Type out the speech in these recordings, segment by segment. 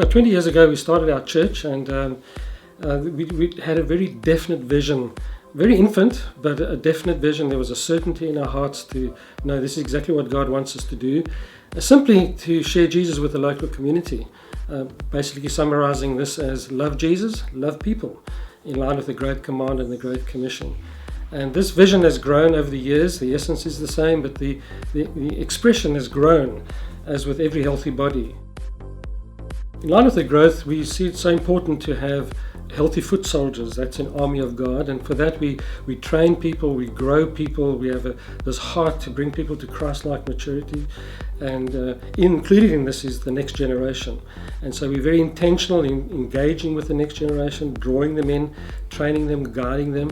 About 20 years ago, we started our church, and we had a very definite vision, very infant, but a definite vision. There was a certainty in our hearts to know this is exactly what God wants us to do, simply to share Jesus with the local community. Basically summarizing this as love Jesus, love people, in line with the Great Command and the Great Commission. And this vision has grown over the years. The essence is the same, but the expression has grown, as with every healthy body. In line with the growth, we see it so important to have healthy foot soldiers. That's an army of God, and for that we train people, we grow people, we have this heart to bring people to Christ-like maturity, and included in this is the next generation. And so we're very intentional in engaging with the next generation, drawing them in, training them, guiding them.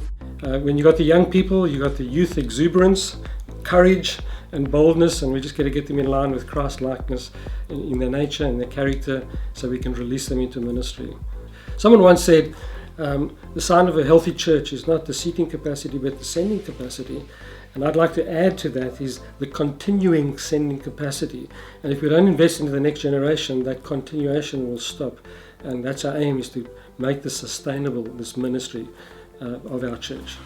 When you got the young people, you got the youth exuberance, courage and boldness, and we just got to get them in line with Christ-likeness in their nature and their character, so we can release them into ministry. Someone once said, the sign of a healthy church is not the seating capacity, but the sending capacity. And I'd like to add to that is the continuing sending capacity. And if we don't invest into the next generation, that continuation will stop. And that's our aim, is to make this sustainable, this ministry of our church.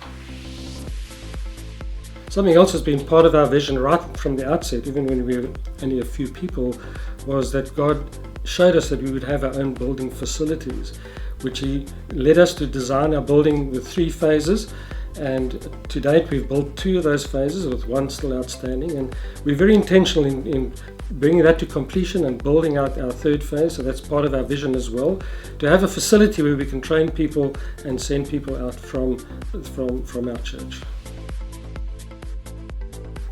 Something else has been part of our vision right from the outset, even when we were only a few people, was that God showed us that we would have our own building facilities, which He led us to design our building with 3 phases. And to date, we've built 2 of those phases, with 1 still outstanding. And we're very intentional in bringing that to completion and building out our 3rd phase. So that's part of our vision as well, to have a facility where we can train people and send people out from our church.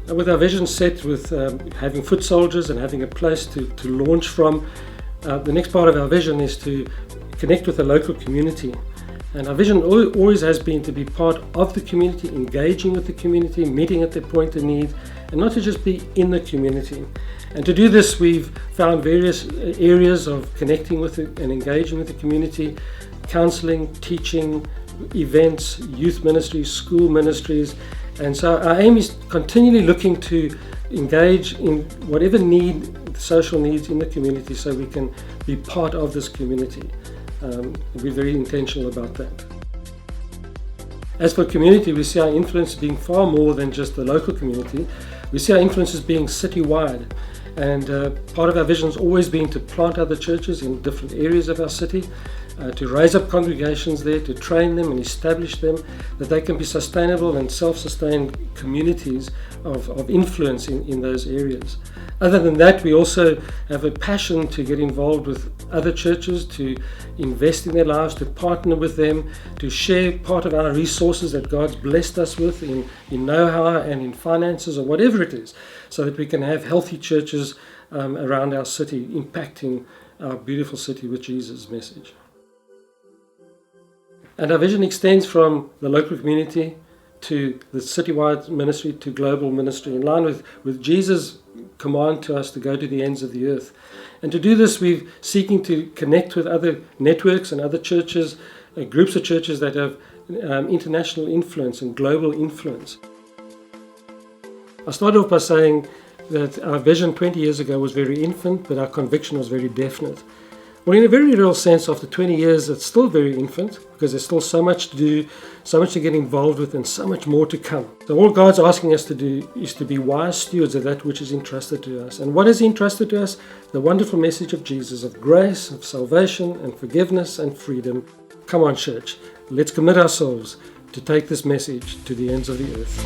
With our vision set, with having foot soldiers and having a place to launch from, the next part of our vision is to connect with the local community. And our vision always has been to be part of the community, engaging with the community, meeting at their point of need, and not to just be in the community. And to do this, we've found various areas of connecting with and engaging with the community: counseling, teaching, events, youth ministries, school ministries. And so our aim is continually looking to engage in whatever need, social needs in the community, so we can be part of this community. We're very intentional about that. As for community, we see our influence being far more than just the local community. We see our influence as being citywide. And part of our vision has always been to plant other churches in different areas of our city, to raise up congregations there, to train them and establish them, that they can be sustainable and self-sustained communities of influence in those areas. Other than that, we also have a passion to get involved with other churches, to invest in their lives, to partner with them, to share part of our resources that God's blessed us with in know-how and in finances or whatever it is, so that we can have healthy churches around our city, impacting our beautiful city with Jesus' message. And our vision extends from the local community to the citywide ministry to global ministry, in line with Jesus' command to us to go to the ends of the earth. And to do this, we're seeking to connect with other networks and other churches, groups of churches that have international influence and global influence. I started off by saying that our vision 20 years ago was very infant, but our conviction was very definite. Well, in a very real sense, after 20 years, it's still very infant, because there's still so much to do, so much to get involved with, and so much more to come. So all God's asking us to do is to be wise stewards of that which is entrusted to us. And what is entrusted to us? The wonderful message of Jesus, of grace, of salvation, and forgiveness, and freedom. Come on, church, let's commit ourselves to take this message to the ends of the earth.